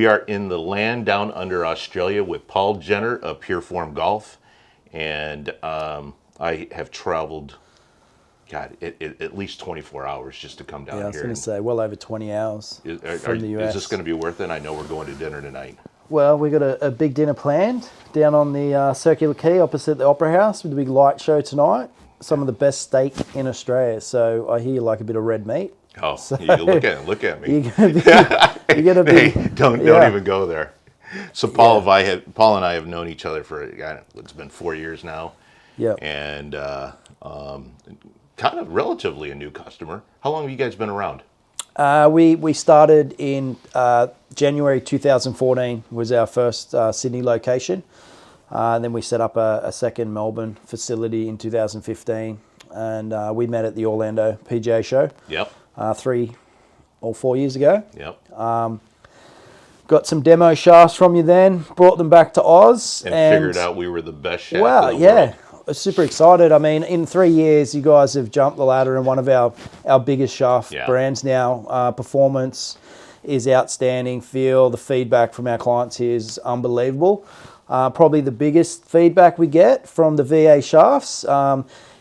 We are in the land down under Australia with Paul Jenner of Pureform Golf, and I have traveled, God, at least 24 hours just to come down here. Yeah, I was going to say, well over 20 hours from the US. Is this going to be worth it? I know we're going to dinner tonight. Well, we got a big dinner planned down on the Circular Quay opposite the Opera House with a big light show tonight. Some of the best steak in Australia. So I hear you like a bit of red meat. Oh, so you look at me. You're gonna be. Hey, don't even go there. So Paul and I have known each other for, it's been 4 years now. Yeah. And kind of relatively a new customer. How long have you guys been around? We started in January 2014 was our first Sydney location. And then we set up a second Melbourne facility in 2015. And we met at the Orlando PGA show. Yep. 3 or 4 years ago. Yep. Got some demo shafts from you then, brought them back to Oz. And figured out we were the best shaft in the world. world. I was super excited. I mean, in 3 years, you guys have jumped the ladder in one of our biggest shaft brands now. Performance is outstanding. The feedback from our clients here is unbelievable. Probably the biggest feedback we get from the VA shafts.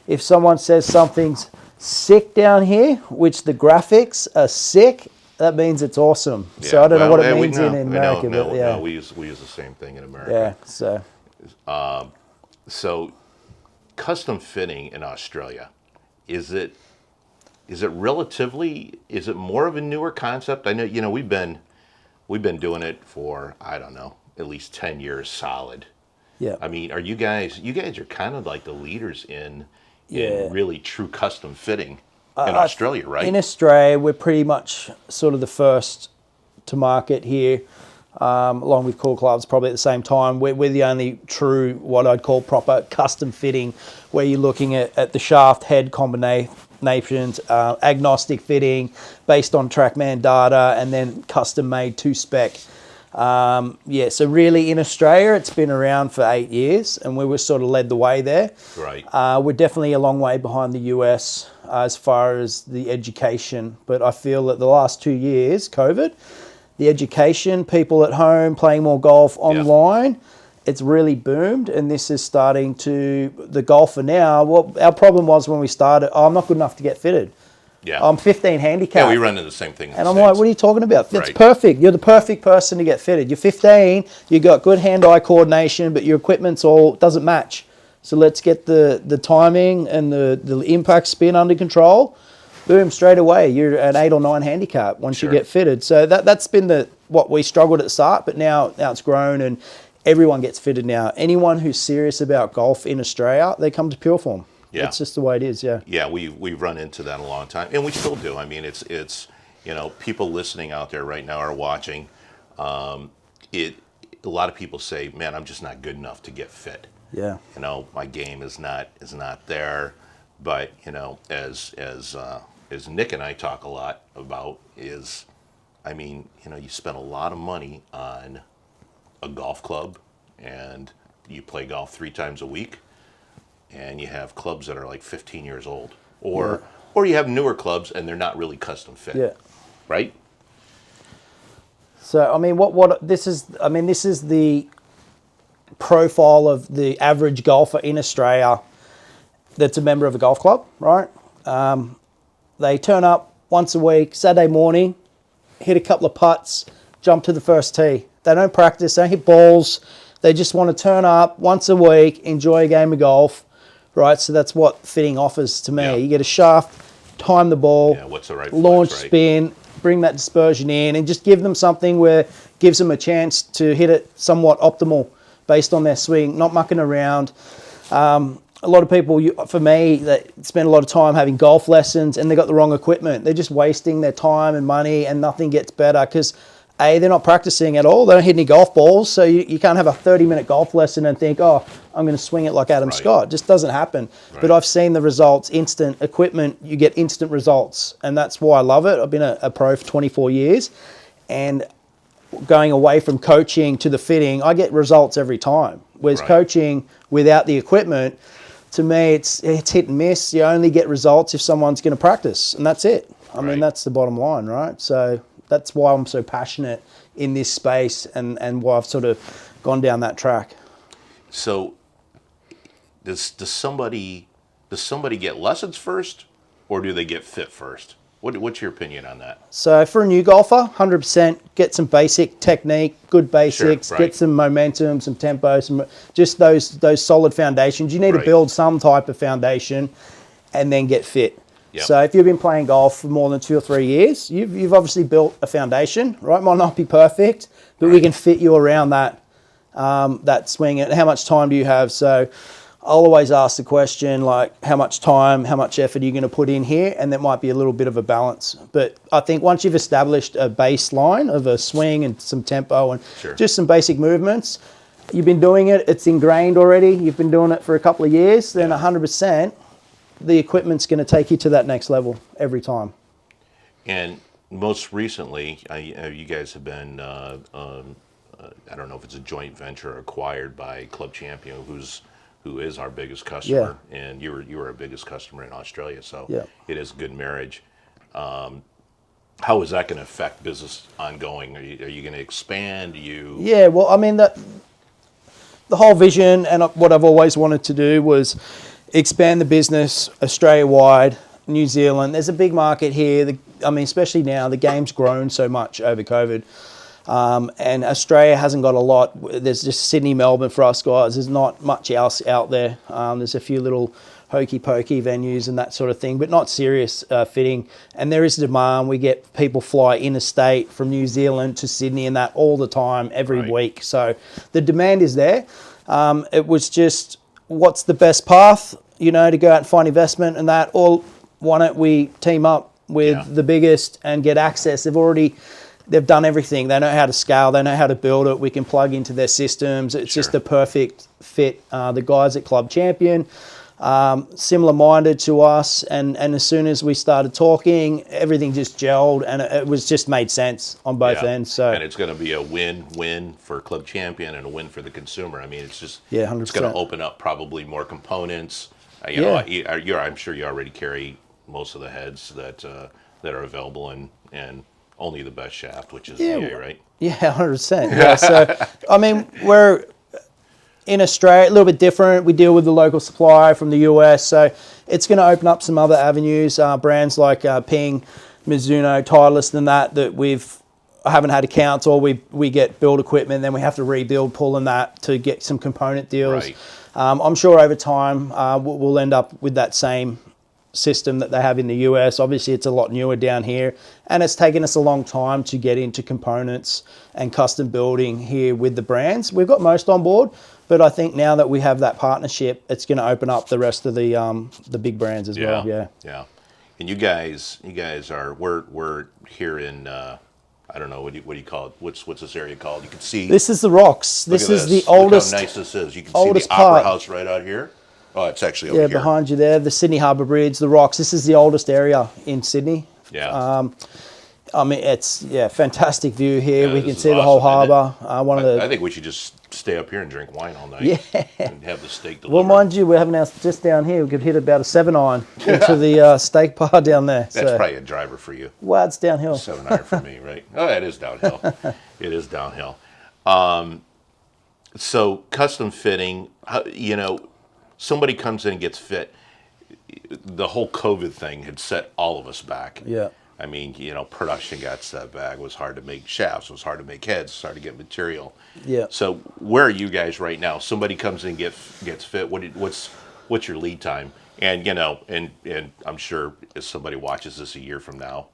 If someone says something's sick down here, which the graphics are sick, that means it's awesome. Yeah. So I don't know what it means in America. No, we use the same thing in America. Yeah, so custom fitting in Australia, is it relatively, is it more of a newer concept? I know, we've been doing it for, I don't know, at least 10 years solid. Yeah. I mean, you guys are kind of like the leaders in really true custom fitting in Australia, right? In Australia, we're pretty much sort of the first to market here, along with Cool Clubs probably at the same time. We're the only true, what I'd call proper custom fitting, where you're looking at the shaft head combinations, agnostic fitting based on TrackMan data, and then custom made to spec. So really in Australia, it's been around for 8 years, and we were sort of led the way there. Right. We're definitely a long way behind the US as far as the education, but I feel that the last 2 years, COVID, the education, people at home playing more golf online, it's really boomed, and this is starting to, the golfer now, well, our problem was when we started, I'm not good enough to get fitted. Yeah. I'm 15 handicap. Yeah, we run into the same thing. And I'm like, what are you talking about? That's right. Perfect. You're the perfect person to get fitted. You're 15, you got good hand-eye coordination, but your equipment's all doesn't match. So let's get the timing and the impact spin under control. Boom, straight away, you're an 8 or 9 handicap once you get fitted. So that's been what we struggled at the start, but now it's grown and everyone gets fitted now. Anyone who's serious about golf in Australia, they come to Pureform. Yeah. It's just the way it is, yeah. Yeah, we've run into that a long time, and we still do. I mean, it's people listening out there right now are watching. A lot of people say, man, I'm just not good enough to get fit. Yeah. My game is not there. But, as Nick and I talk a lot about is, you spend a lot of money on a golf club, and you play golf 3 times a week. And you have clubs that are like 15 years old, or you have newer clubs and they're not really custom fit. Yeah. Right. So what this is the profile of the average golfer in Australia that's a member of a golf club, right? They turn up once a week, Saturday morning, hit a couple of putts, jump to the first tee. They don't practice, they don't hit balls. They just want to turn up once a week, enjoy a game of golf. Right, so that's what fitting offers to me. Yeah. You get a shaft, time the ball, what's the right launch, flex, right? Spin, bring that dispersion in, and just give them something where gives them a chance to hit it somewhat optimal based on their swing, not mucking around. A lot of people, for me, that spend a lot of time having golf lessons and they got the wrong equipment. They're just wasting their time and money, and nothing gets better because they're not practicing at all. They don't hit any golf balls, so you can't have a 30-minute golf lesson and think, oh, I'm going to swing it like Adam Scott. It just doesn't happen. Right. But I've seen the results, instant equipment, you get instant results, and that's why I love it. I've been a pro for 24 years, and going away from coaching to the fitting, I get results every time. Whereas coaching without the equipment, to me, it's hit and miss. You only get results if someone's going to practice, and that's it. I mean, that's the bottom line, right? So that's why I'm so passionate in this space, and why I've sort of gone down that track. So does somebody get lessons first, or do they get fit first? What's your opinion on that? So for a new golfer, 100% get some basic technique, good basics, Sure, right. get some momentum, some tempo, just those solid foundations. You need to Right. build some type of foundation and then get fit. Yep. So if you've been playing golf for more than 2 or 3 years, you've obviously built a foundation, right? Might not be perfect, but we can fit you around that swing. And how much time do you have? So I'll always ask the question, like, how much time, how much effort are you going to put in here? And that might be a little bit of a balance. But I think once you've established a baseline of a swing and some tempo and Sure. just some basic movements, you've been doing it, it's ingrained already, you've been doing it for a couple of years, then 100% the equipment's going to take you to that next level every time. And most recently, you guys have been, I don't know if it's a joint venture acquired by Club Champion, who is our biggest customer, and you were our biggest customer in Australia, so Yeah. it is a good marriage. How is that going to affect business ongoing? Are you going to expand? Yeah, well, I mean, the whole vision and what I've always wanted to do was expand the business Australia-wide, New Zealand. There's a big market here. Especially now, the game's grown so much over COVID. And Australia hasn't got a lot. There's just Sydney, Melbourne for us guys. There's not much else out there. There's a few little hokey-pokey venues and that sort of thing, but not serious fitting. And there is demand. We get people fly interstate from New Zealand to Sydney and that all the time, every Right. week. So the demand is there. It was just, what's the best path, to go out and find investment and that, or why don't we team up with the biggest and get access? They've done everything. They know how to scale. They know how to build it. We can plug into their systems. It's just a perfect fit. The guys at Club Champion, similar-minded to us. And as soon as we started talking, everything just gelled, and it was just made sense on both ends. So, and it's going to be a win-win for Club Champion and a win for the consumer. I mean, it's just 100%. It's going to open up probably more components. I'm sure you already carry most of the heads that are available, and only the best shaft, which is VA, right? Yeah, 100%. Yeah, so, we're in Australia, a little bit different. We deal with the local supplier from the US, so it's going to open up some other avenues, brands like Ping, Mizuno, Titleist, and that I haven't had accounts, or we get build equipment, then we have to rebuild, pulling that to get some component deals. Right. I'm sure over time we'll end up with that same system that they have in the US. Obviously, it's a lot newer down here, and it's taken us a long time to get into components and custom building here with the brands. We've got most on board, but I think now that we have that partnership, it's going to open up the rest of the big brands as well. Yeah. And you guys are we're here in I don't know, what do you call it? What's this area called? You can see. This is the Rocks. Look This at is the Look oldest. how nice this is. You can see the oldest Opera part. House right out here. Oh, it's actually over here. Behind you there, the Sydney Harbour Bridge, the Rocks. This is the oldest area in Sydney. Yeah. It's fantastic view here. Yeah, we this can is see the whole awesome, harbour. I think we should just stay up here and drink wine all night. Yeah. And have the steak delivered. Well, mind you, we're having ours just down here. We could hit about a 7-iron into the steak bar down there. That's probably a driver for you. Well, it's downhill. 7-iron for me, right? Oh, it is downhill. It is downhill. So custom fitting, somebody comes in and gets fit. The whole COVID thing had set all of us back. Yeah. I mean, production got set back. It was hard to make shafts. It was hard to make heads. It was hard to get material. Yeah. So where are you guys right now? Somebody comes in and gets fit. What's your lead time? And and I'm sure if somebody watches this a year from now,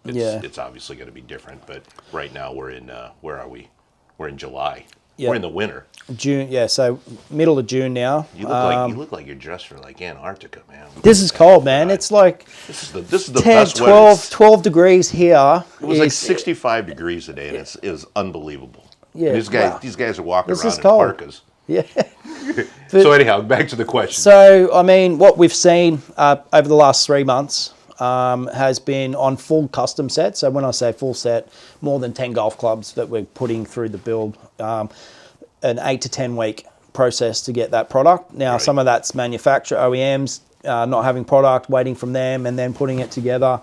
it's obviously going to be different. But right now we're in where are we? We're in July. Yeah. We're in the winter. June, so middle of June now. You look like you're dressed for like Antarctica, man. This is cold, man. It's like This is the 10, best 12, weather. 12 degrees here. It was like 65 degrees today, and it was unbelievable. Yeah, And these guys are walking This around is in cold. parkas. Yeah. So anyhow, back to the question. So, what we've seen over the last 3 months has been on full custom sets. So when I say full set, more than 10 golf clubs that we're putting through the build. An 8 to 10 week process to get that product. Now, some of that's manufacturer OEMs not having product, waiting from them, and then putting it together.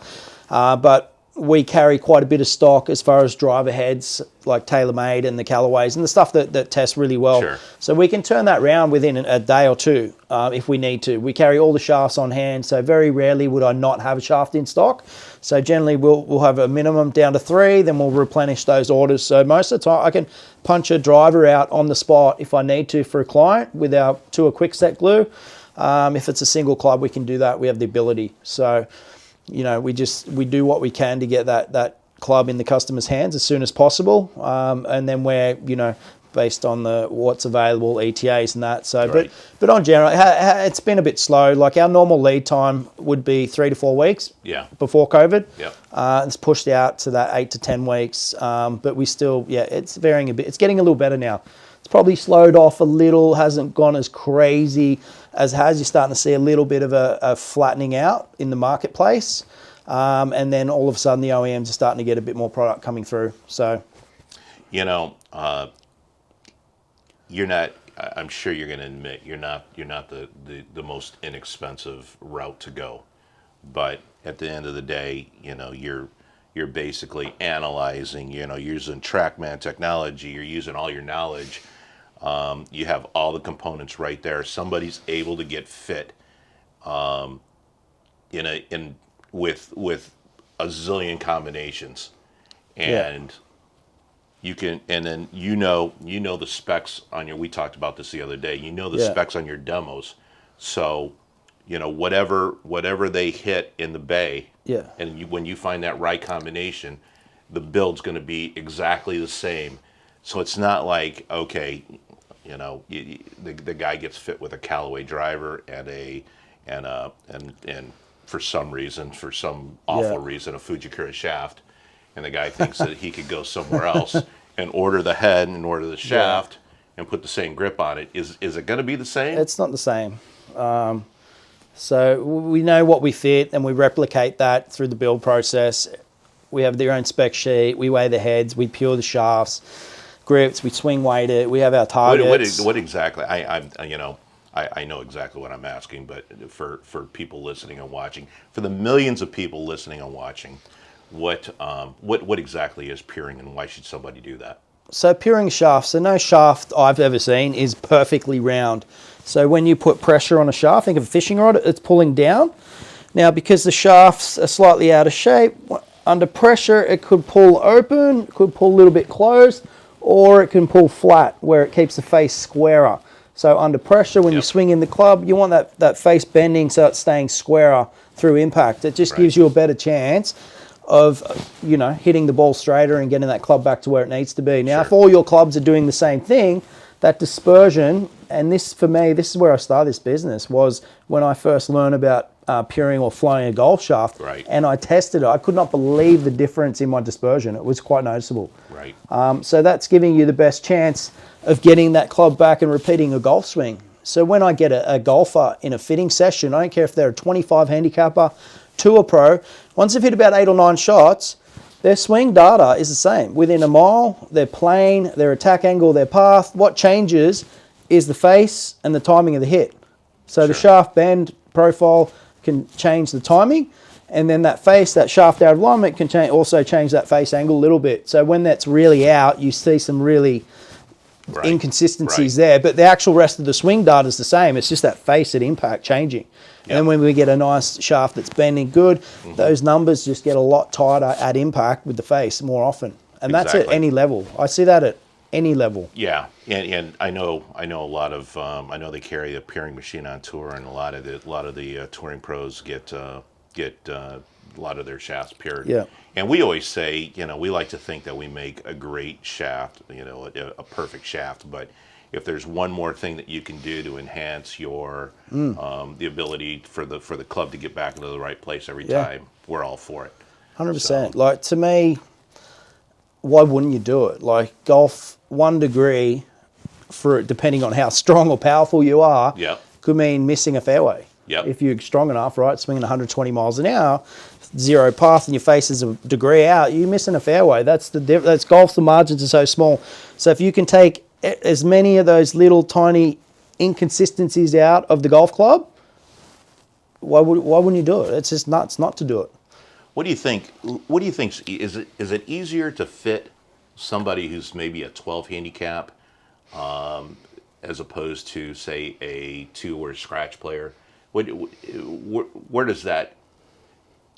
But we carry quite a bit of stock as far as driver heads, like TaylorMade and the Callaways and the stuff that tests really well. Sure. So we can turn that around within a day or two if we need to. We carry all the shafts on hand, so very rarely would I not have a shaft in stock. So generally we'll have a minimum down to 3, then we'll replenish those orders. So most of the time I can punch a driver out on the spot if I need to for a client to a quick set glue. If it's a single club, we can do that. We have the ability. So, you know, we do what we can to get that club in the customer's hands as soon as possible. And then we're, you know, based on what's available, ETAs and that. So, Right. but on general, it's been a bit slow. Like our normal lead time would be 3 to 4 weeks. Yeah. Before COVID. Yep. It's pushed out to that 8 to 10 weeks. But we still, it's varying a bit. It's getting a little better now. It's probably slowed off a little, hasn't gone as crazy as has. You're starting to see a little bit of a flattening out in the marketplace. And then all of a sudden the OEMs are starting to get a bit more product coming through. So, You know, you're not. I'm sure you're going to admit you're not the most inexpensive route to go. But at the end of the day, you know, you're basically analyzing. You know, using TrackMan technology. You're using all your knowledge. You have all the components right there. Somebody's able to get fit with a zillion combinations, and you can, and then you know the specs on your. We talked about this the other day. You know the specs on your demos, so you know whatever they hit in the bay. Yeah. And when you find that right combination, the build's going to be exactly the same. So it's not like, okay, you know, the guy gets fit with a Callaway driver and for some reason, for some awful reason, a Fujikura shaft, and the guy thinks that he could go somewhere else and order the head and order the shaft and put the same grip on it. Is it going to be the same? It's not the same. So we know what we fit and we replicate that through the build process. We have their own spec sheet. We weigh the heads. We pure the shafts, grips. We swing weight it. We have our targets. What exactly? I know exactly what I'm asking, but for people listening and watching, for the millions of people listening and watching, what exactly is puring and why should somebody do that? So puring shafts, so no shaft I've ever seen is perfectly round. So when you put pressure on a shaft, think of a fishing rod, it's pulling down. Now because the shafts are slightly out of shape, under pressure it could pull open, could pull a little bit closed, or it can pull flat where it keeps the face squarer. So under pressure, when you swing in the club, you want that face bending so it's staying squarer through impact. It just gives you a better chance of, you know, hitting the ball straighter and getting that club back to where it needs to be. Now, if all your clubs are doing the same thing, that dispersion, and this for me, this is where I started this business, was when I first learned about puring or flying a golf shaft, and I tested it. I could not believe the difference in my dispersion. It was quite noticeable. Right. So that's giving you the best chance of getting that club back and repeating a golf swing. So when I get a golfer in a fitting session, I don't care if they're a 25 handicapper to a pro, once they've hit about 8 or 9 shots, their swing data is the same. Within a mile, their plane, their attack angle, their path, what changes is the face and the timing of the hit. So the shaft bend profile can change the timing, and then that face, that shaft out of alignment can also change that face angle a little bit. So when that's really out, you see some really inconsistencies there, but the actual rest of the swing data is the same. It's just that face at impact changing. And then when we get a nice shaft that's bending good, those numbers just get a lot tighter at impact with the face more often. And that's at any level. I see that at any level. Yeah, and I know a lot of I know they carry a puring machine on tour, and a lot of the touring pros get a lot of their shafts pured. Yeah. And we always say, you know, we like to think that we make a great shaft, you know, a perfect shaft, but if there's one more thing that you can do to enhance your the ability for the club to get back into the right place every time, we're all for it. 100%. Like, to me, why wouldn't you do it? Like, golf, 1 degree, for depending on how strong or powerful you are, could mean missing a fairway. If you're strong enough, right, swinging 120 miles an hour, zero path, and your face is a degree out, you're missing a fairway. That's golf. The margins are so small. So if you can take as many of those little tiny inconsistencies out of the golf club, why wouldn't you do it? It's just nuts not to do it. What do you think? What do you think? Is it easier to fit somebody who's maybe a 12 handicap, as opposed to say a 2 or a scratch player? Where does that?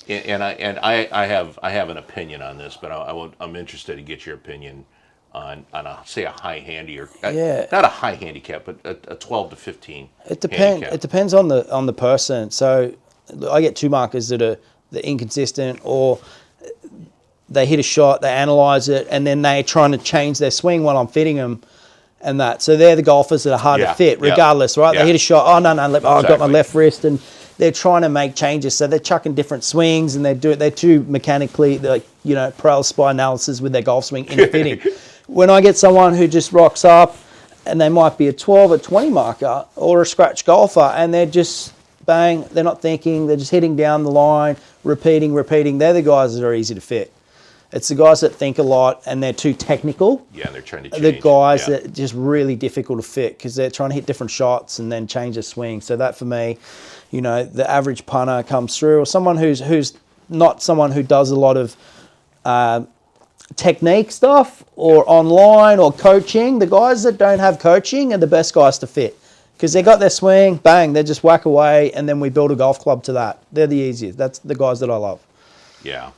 I have an opinion on this, but I'm interested to get your opinion on say a high handy or Yeah. not a high handicap, but a 12 to 15. It depends. handicap. It depends on the person. So I get two markers that are inconsistent, or they hit a shot, they analyze it, and then they're trying to change their swing while I'm fitting them, and that. So they're the golfers that are hard to fit, regardless, right? Yeah. They hit a shot. Oh no, I've got my Exactly. left wrist, and they're trying to make changes. So they're chucking different swings, and they're too mechanically, like, paralysis by analysis with their golf swing in fitting. When I get someone who just rocks up, and they might be a 12 or 20 marker or a scratch golfer, and they're just bang, they're not thinking, they're just hitting down the line, repeating. They're the guys that are easy to fit. It's the guys that think a lot and they're too technical. Yeah, they're trying to change. The guys that are just really difficult to fit because they're trying to hit different shots and then change their swing. So that for me, the average punter comes through, or someone who's not someone who does a lot of technique stuff or online or coaching. The guys that don't have coaching are the best guys to fit because they got their swing, bang, they just whack away, and then we build a golf club to that. They're the easiest. That's the guys that I love. Yeah,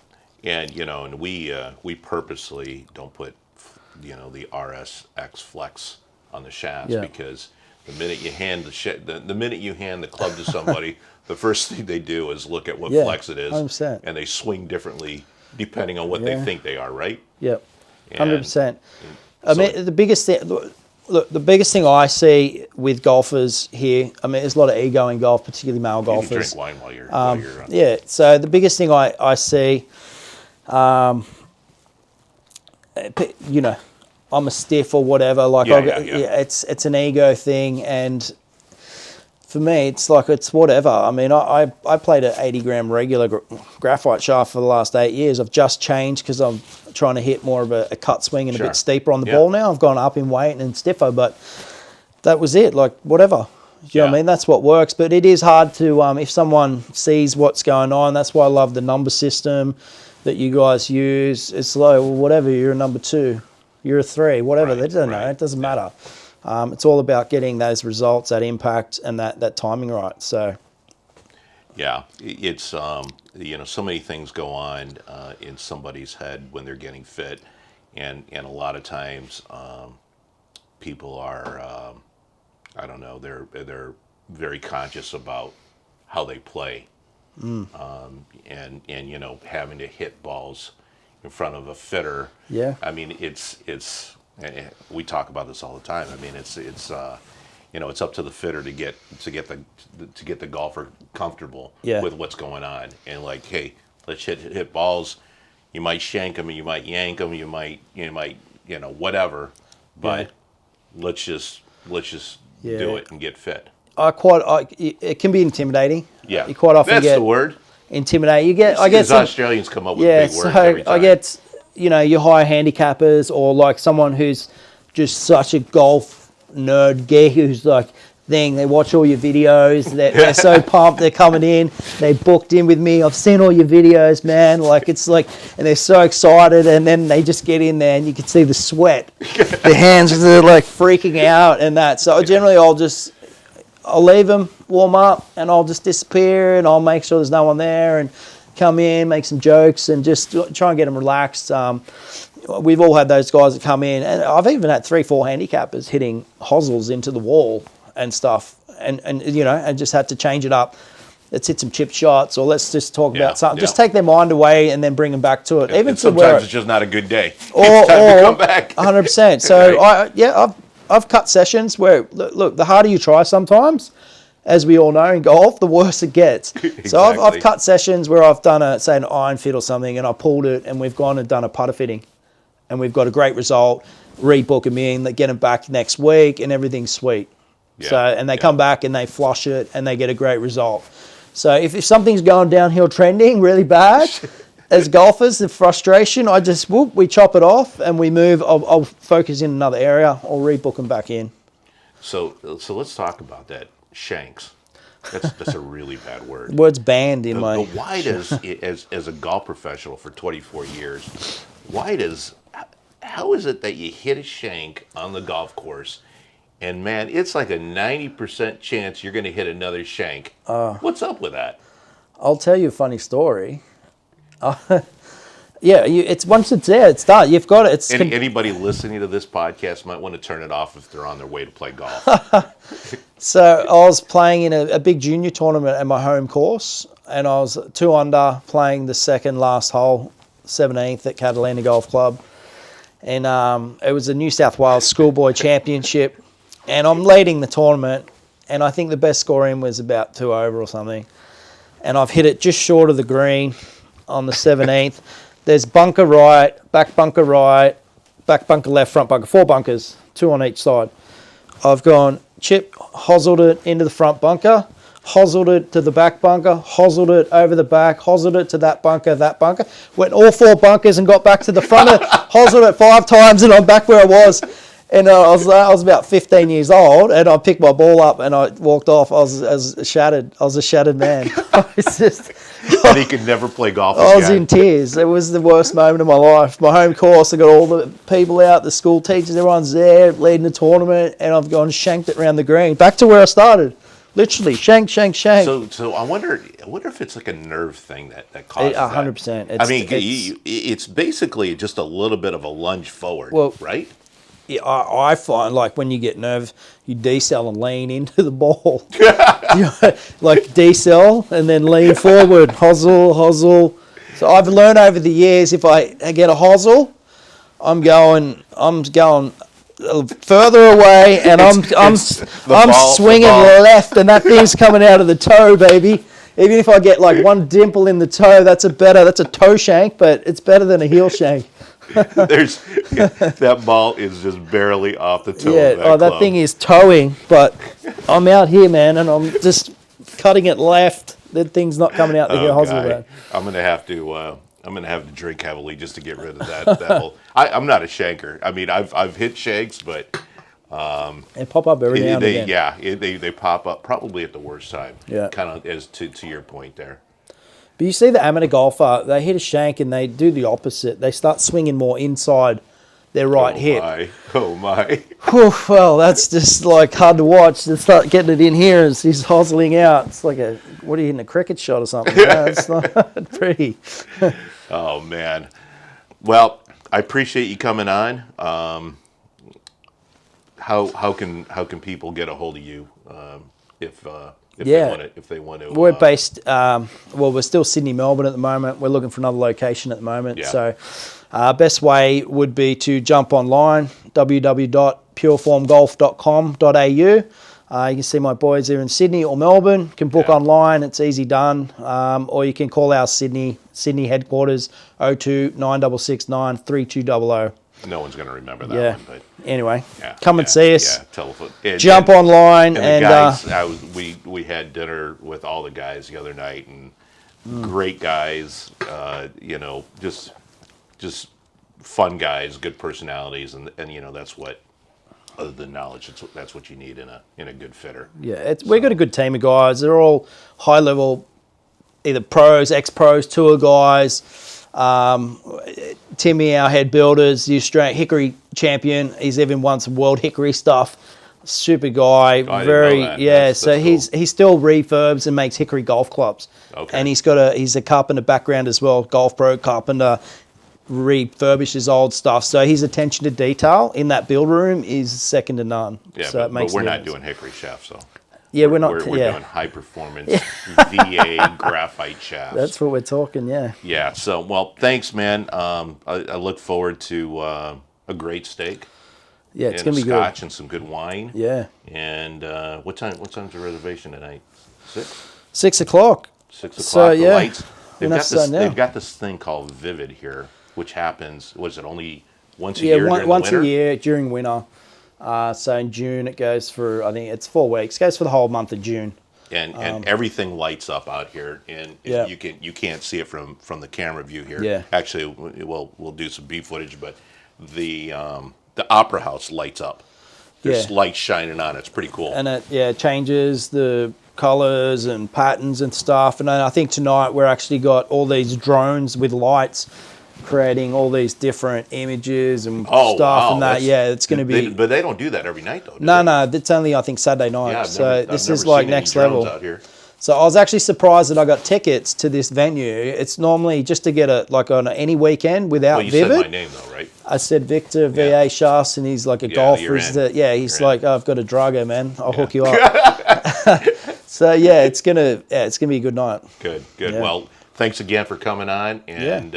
and and we purposely don't put the RSX flex on the shafts because the minute you hand the minute you hand the club to somebody, the first thing they do is look at what flex it is, 100%. and they swing differently depending on what they think they are, right? Yep, 100%. So, I mean, the biggest thing. Look, the biggest thing I see with golfers here, I mean, there's a lot of ego in golf, particularly male you golfers. can drink wine while you're Yeah, so the biggest thing I see, I'm a stiff or whatever. Like, it's an ego thing, and for me, it's whatever. I mean, I played an 80-gram regular graphite shaft for the last 8 years. I've just changed because I'm trying to hit more of a cut swing and a bit steeper on the ball now. I've gone up in weight and stiffer, but that was it. Like, whatever. You know what I mean? That's what works. But it is hard to, if someone sees what's going on, that's why I love the number system that you guys use. It's like, well, whatever, you're a number 2, you're a 3, whatever. They don't know. It doesn't matter. It's all about getting those results, that impact, and that timing right. So, yeah, it's so many things go on in somebody's head when they're getting fit, and a lot of times people are I don't know, they're very conscious about how they play, and having to hit balls in front of a fitter. Yeah, I mean, it's we talk about this all the time. I mean, it's up to the fitter to get the golfer comfortable with what's going on, and like, hey, let's hit balls. You might shank them, you might yank them, you might whatever, but let's just do it and get fit. it can be intimidating. Yeah, you quite often that's get the word. Intimidating. I get some Australians come up with big words every time. I get your higher handicappers, or like someone who's just such a golf nerd geek who's like, they watch all your videos, they're so pumped, they're coming in, they booked in with me, I've seen all your videos, man, like, it's like, and they're so excited, and then they just get in there and you can see the sweat, their hands are like freaking out and that. So generally I'll leave them warm up and I'll just disappear and I'll make sure there's no one there and come in, make some jokes, and just try and get them relaxed. We've all had those guys that come in, and I've even had 3-4 handicappers hitting hosels into the wall and stuff, and just had to change it up. Let's hit some chip shots, or let's just talk about something. Just take their mind away and then bring them back to it. Even Even sometimes it's just not a good day. It's time to come back. 100%. So Right. I've cut sessions where look, the harder you try sometimes, as we all know in golf, the worse it gets. Exactly. So I've cut sessions where I've done an iron fit or something, and I pulled it, and we've gone and done a putter fitting, and we've got a great result. Rebook them in, get them back next week, and everything's sweet. Yeah. So, and they come back and they flush it, and they get a great result. So if something's going downhill trending really bad, as golfers, the frustration, we chop it off and we move. I'll focus in another area. I'll rebook them back in. So let's talk about that. Shanks. That's a really bad word. The word's banned in The my. why does, as a golf professional for 24 years, why does, how is it that you hit a shank on the golf course, and man, it's like a 90% chance you're going to hit another shank? What's up with that? I'll tell you a funny story. Yeah, it's once it's there, it's done. You've got it. Anybody listening to this podcast might want to turn it off if they're on their way to play golf. So I was playing in a big junior tournament at my home course, and I was 2 under playing the second last hole, 17th at Catalina Golf Club, and it was a New South Wales schoolboy championship, and I'm leading the tournament, and I think the best score in was about 2 over or something, and I've hit it just short of the green on the 17th. There's bunker right, back bunker left, front bunker, 4 bunkers, 2 on each side. I've gone chip, hoselled it into the front bunker, hoselled it to the back bunker, hoselled it over the back, hoselled it to that bunker, went all 4 bunkers and got back to the front of it, hoselled it 5 times, and I'm back where I was. And I was about 15 years old, and I picked my ball up and I walked off. I was shattered. I was a shattered man. It's just, And he could never play golf I was again. in tears. It was the worst moment of my life. My home course, I got all the people out, the school teachers, everyone's there leading the tournament, and I've gone shanked it around the green, back to where I started. Literally, shank. So I wonder if it's like a nerve thing that causes 100%. that. I mean, it's basically just a little bit of a lunge forward, Well, right? Yeah, I find like when you get nerves, you decel and lean into the ball. Like decel and then lean forward, hosel. So I've learned over the years, if I get a hosel, I'm going further away, and I'm swinging left, and that thing's coming out of the toe, baby. Even if I get like one dimple in the toe, that's a toe shank, but it's better than a heel shank. That ball is just barely off the toe. Yeah, of that that thing is towing, but I'm out here, man, and I'm just cutting it left. That thing's not coming out the hosel. God. I'm gonna have to drink heavily just to get rid of that. That whole. I'm not a shanker. I mean, I've hit shanks, but They pop up every now and again. yeah, they pop up probably at the worst time. Yeah. Kind of as to your point there. But you see the amateur golfer, they hit a shank and they do the opposite. They start swinging more inside their right hip. Oh my. Whew, well, that's just like hard to watch. They start getting it in here and he's hosling out. It's like what are you hitting, a cricket shot or something? No, it's not pretty. Oh man. Well, I appreciate you coming on. How can people get a hold of you if they want to? We're based, we're still Sydney, Melbourne at the moment. We're looking for another location at the moment. Yeah. So best way would be to jump online, www.pureformgolf.com.au. You can see my boys here in Sydney or Melbourne. You can book online. It's easy done. Or you can call our Sydney headquarters, 02 9669 3200. No one's going to remember that one, but anyway, come and see us. Yeah, telephone. Jump online and the guys. We had dinner with all the guys the other night, and great guys. Just fun guys, good personalities, and that's what. Other than knowledge, that's what you need in a good fitter. Yeah, we've got a good team of guys. They're all high level, either pros, ex-pros, tour guys. Timmy, our head builders, the Australian Hickory champion. He's even won some World Hickory stuff. Super guy, very so cool. He still refurbs and makes hickory golf clubs. Okay. And he's a carpenter background as well, golf pro carpenter. Refurbishes old stuff, so his attention to detail in that build room is second to none. Yeah, so but we're not doing hickory shafts, so. Yeah, we're not. We're doing high performance VA graphite shafts. That's what we're talking. Yeah. Yeah. So, well, thanks, man. I look forward to a great steak. Yeah, it's gonna be scotch good. And some good wine. Yeah. And what time's the reservation tonight? 6? 6 o'clock. 6 o'clock. So, the lights. They've got this thing called Vivid here, which happens. Was it only once a year? Once a year during winter. So in June it goes for, I think it's 4 weeks. It goes for the whole month of June. And everything lights up out here, and you can't see it from the camera view here. Yeah. Actually, we'll do some B footage, but the Opera House lights up. There's lights shining on it. It's pretty cool. And it changes the colors and patterns and stuff. And then I think tonight we're actually got all these drones with lights creating all these different images and Oh, stuff wow. and that. Yeah, it's going to be. But they don't do that every night, though. Do No, they? no, it's only I think Saturday night. Yeah, So this is I've never like seen any next drones level. out here. So I was actually surprised that I got tickets to this venue. It's normally just to get it like on any weekend without Well, you Vivid. said my name, though, right? I said Victor VA Yeah. Shafts, and he's like a Yeah, golfer. you're He's in. he's You're like, oh, I've got a drugger, man. I'll hook you up. So yeah, it's gonna be a good night. Good. Yeah. Well, thanks again for coming on, and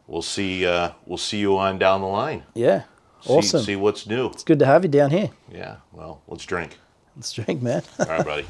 we'll see you on down the line. Yeah, awesome. See what's new. It's good to have you down here. Yeah. Well, let's drink. Let's drink, man. All right, buddy.